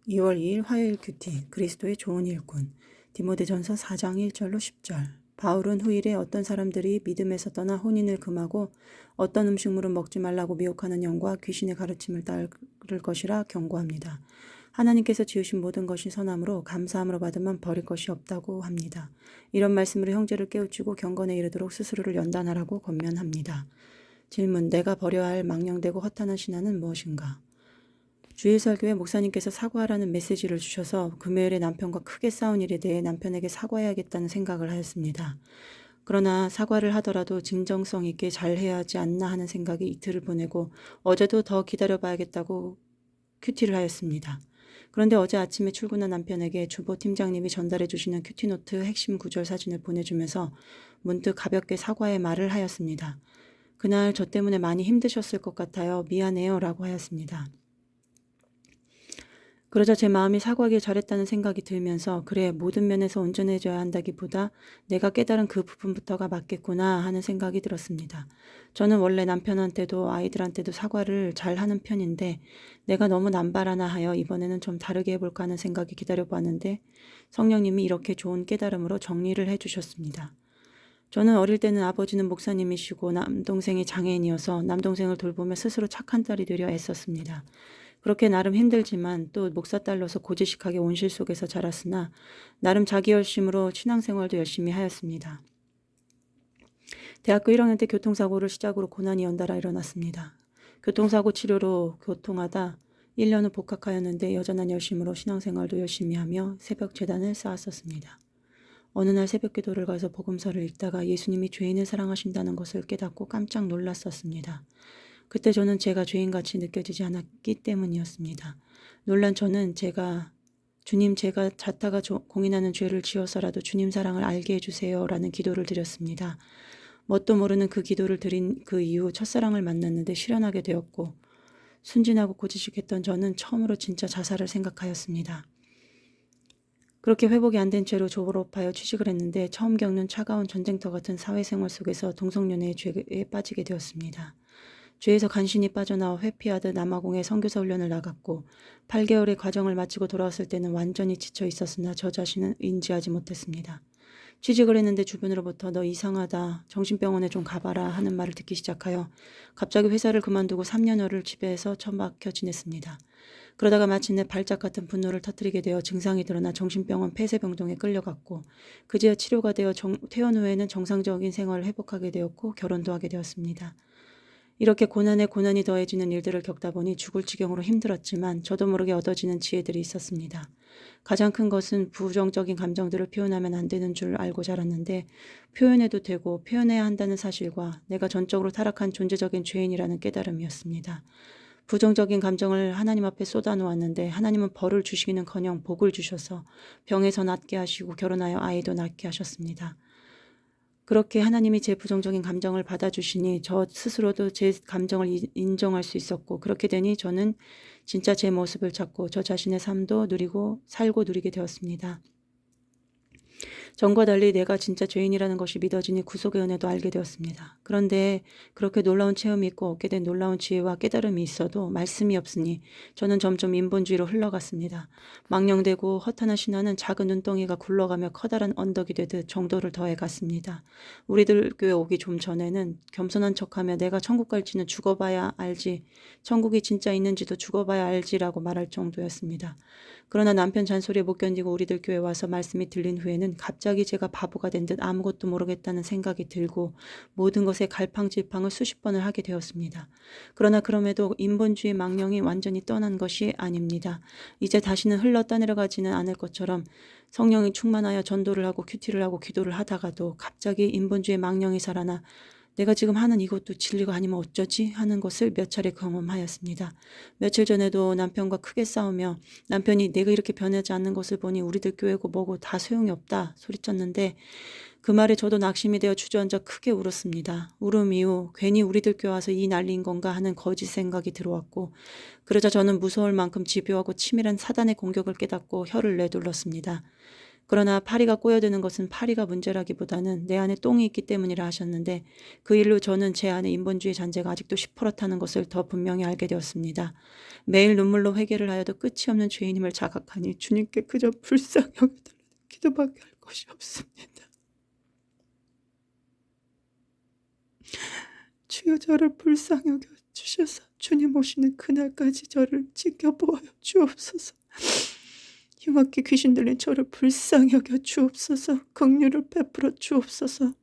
2월 2일 화요일 큐티 그리스도의 좋은 일꾼 디모데전서 4장 1절로 10절. 바울은 후일에 어떤 사람들이 믿음에서 떠나 혼인을 금하고 어떤 음식물은 먹지 말라고 미혹하는 영과 귀신의 가르침을 따를 것이라 경고합니다. 하나님께서 지으신 모든 것이 선함으로 감사함으로 받으면 버릴 것이 없다고 합니다. 이런 말씀으로 형제를 깨우치고 경건에 이르도록 스스로를 연단하라고 권면합니다. 질문: 내가 버려야 할 망령되고 허탄한 신화는 무엇인가? 주일설교회 목사님께서 사과하라는 메시지를 주셔서 금요일에 남편과 크게 싸운 일에 대해 남편에게 사과해야겠다는 생각을 하였습니다. 그러나 사과를 하더라도 진정성 있게 잘해야 하지 않나 하는 생각이 이틀을 보내고 어제도 더 기다려봐야겠다고 큐티를 하였습니다. 그런데 어제 아침에 출근한 남편에게 주보 팀장님이 전달해 주시는 큐티노트 핵심 구절 사진을 보내주면서 문득 가볍게 사과의 말을 하였습니다. 그날 저 때문에 많이 힘드셨을 것 같아요. 미안해요 라고 하였습니다. 그러자 제 마음이 사과하길 잘했다는 생각이 들면서 그래, 모든 면에서 온전해져야 한다기보다 내가 깨달은 그 부분부터가 맞겠구나 하는 생각이 들었습니다. 저는 원래 남편한테도 아이들한테도 사과를 잘 하는 편인데 내가 너무 남발하나 하여 이번에는 좀 다르게 해볼까 하는 생각이 기다려봤는데 성령님이 이렇게 좋은 깨달음으로 정리를 해주셨습니다. 저는 어릴 때는 아버지는 목사님이시고 남동생이 장애인이어서 남동생을 돌보며 스스로 착한 딸이 되려 애썼습니다. 그렇게 나름 힘들지만 또 목사딸로서 고지식하게 온실 속에서 자랐으나 나름 자기 열심으로 신앙생활도 열심히 하였습니다. 대학교 1학년 때 교통사고를 시작으로 고난이 연달아 일어났습니다. 교통사고 치료로 교통하다 1년 후 복학하였는데 여전한 열심으로 신앙생활도 열심히 하며 새벽 재단을 쌓았었습니다. 어느 날 새벽 기도를 가서 복음서를 읽다가 예수님이 죄인을 사랑하신다는 것을 깨닫고 깜짝 놀랐었습니다. 그때 저는 제가 죄인같이 느껴지지 않았기 때문이었습니다. 놀란 저는 주님, 제가 자타가 공인하는 죄를 지어서라도 주님 사랑을 알게 해주세요 라는 기도를 드렸습니다. 뭣도 모르는 그 기도를 드린 그 이후 첫사랑을 만났는데 실현하게 되었고 순진하고 고지식했던 저는 처음으로 진짜 자살을 생각하였습니다. 그렇게 회복이 안 된 채로 졸업하여 취직을 했는데 처음 겪는 차가운 전쟁터 같은 사회생활 속에서 동성연애의 죄에 빠지게 되었습니다. 죄에서 간신히 빠져나와 회피하듯 남아공에 선교사 훈련을 나갔고 8개월의 과정을 마치고 돌아왔을 때는 완전히 지쳐 있었으나 저 자신은 인지하지 못했습니다. 취직을 했는데 주변으로부터 너 이상하다, 정신병원에 좀 가봐라 하는 말을 듣기 시작하여 갑자기 회사를 그만두고 3년여를 집에서 처박혀 지냈습니다. 그러다가 마침내 발작 같은 분노를 터뜨리게 되어 증상이 드러나 정신병원 폐쇄병동에 끌려갔고 그제야 치료가 되어 퇴원 후에는 정상적인 생활을 회복하게 되었고 결혼도 하게 되었습니다. 이렇게 고난에 고난이 더해지는 일들을 겪다 보니 죽을 지경으로 힘들었지만 저도 모르게 얻어지는 지혜들이 있었습니다. 가장 큰 것은 부정적인 감정들을 표현하면 안 되는 줄 알고 자랐는데 표현해도 되고 표현해야 한다는 사실과 내가 전적으로 타락한 존재적인 죄인이라는 깨달음이었습니다. 부정적인 감정을 하나님 앞에 쏟아놓았는데 하나님은 벌을 주시기는커녕 복을 주셔서 병에서 낫게 하시고 결혼하여 아이도 낳게 하셨습니다. 그렇게 하나님이 제 부정적인 감정을 받아주시니 저 스스로도 제 감정을 인정할 수 있었고 그렇게 되니 저는 진짜 제 모습을 찾고 저 자신의 삶도 누리고 살고 누리게 되었습니다. 전과 달리 내가 진짜 죄인이라는 것이 믿어지니 구속의 은혜도 알게 되었습니다. 그런데 그렇게 놀라운 체험이 있고 얻게 된 놀라운 지혜와 깨달음이 있어도 말씀이 없으니 저는 점점 인본주의로 흘러갔습니다. 망령되고 허탄한 신화는 작은 눈덩이가 굴러가며 커다란 언덕이 되듯 정도를 더해갔습니다. 우리들 교회 오기 좀 전에는 겸손한 척하며 내가 천국 갈지는 죽어봐야 알지, 천국이 진짜 있는지도 죽어봐야 알지라고 말할 정도였습니다. 그러나 남편 잔소리에 못 견디고 우리들 교회 와서 말씀이 들린 후에는 갑자기 제가 바보가 된 듯 아무것도 모르겠다는 생각이 들고 모든 것에 갈팡질팡을 수십 번을 하게 되었습니다. 그러나 그럼에도 인본주의 망령이 완전히 떠난 것이 아닙니다. 이제 다시는 흘러 떠내려가지는 않을 것처럼 성령이 충만하여 전도를 하고 큐티를 하고 기도를 하다가도 갑자기 인본주의 망령이 살아나 내가 지금 하는 이것도 진리가 아니면 어쩌지? 하는 것을 몇 차례 경험하였습니다. 며칠 전에도 남편과 크게 싸우며 남편이 내가 이렇게 변하지 않는 것을 보니 우리들 교회고 뭐고 다 소용이 없다 소리쳤는데 그 말에 저도 낙심이 되어 주저앉아 크게 울었습니다. 울음 이후 괜히 우리들 교회 와서 이 난리인 건가 하는 거짓 생각이 들어왔고 그러자 저는 무서울 만큼 집요하고 치밀한 사단의 공격을 깨닫고 혀를 내둘렀습니다. 그러나 파리가 꼬여드는 것은 파리가 문제라기보다는 내 안에 똥이 있기 때문이라 하셨는데 그 일로 저는 제 안에 인본주의 잔재가 아직도 시퍼렇다는 것을 더 분명히 알게 되었습니다. 매일 눈물로 회개를 하여도 끝이 없는 죄인임을 자각하니 주님께 그저 불쌍히 여겨달라는 기도밖에 할 것이 없습니다. 주여 저를 불쌍히 여겨 주셔서 주님 오시는 그날까지 저를 지켜보아 주옵소서. 흉악히 귀신 들린 저를 불쌍히 여겨 주옵소서. 긍휼을 베풀어 주옵소서.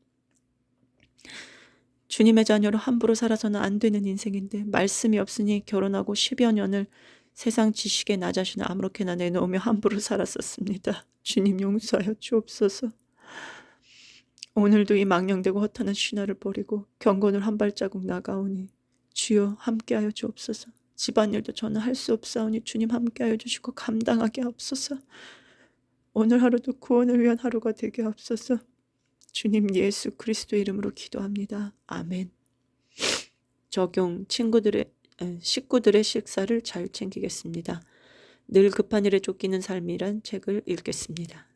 주님의 자녀로 함부로 살아서는 안 되는 인생인데 말씀이 없으니 결혼하고 10여 년을 세상 지식에 나 자신을 아무렇게나 내놓으며 함부로 살았었습니다. 주님 용서하여 주옵소서. 오늘도 이 망령되고 허탄한 신화를 버리고 경건을 한 발자국 나가오니 주여 함께하여 주옵소서. 집안일도 저는 할 수 없사오니 주님 함께하여 주시고 감당하게 하옵소서. 오늘 하루도 구원을 위한 하루가 되게 하옵소서. 주님 예수 그리스도 이름으로 기도합니다. 아멘. 적용 식구들의 식사를 잘 챙기겠습니다. 늘 급한 일에 쫓기는 삶이란 책을 읽겠습니다.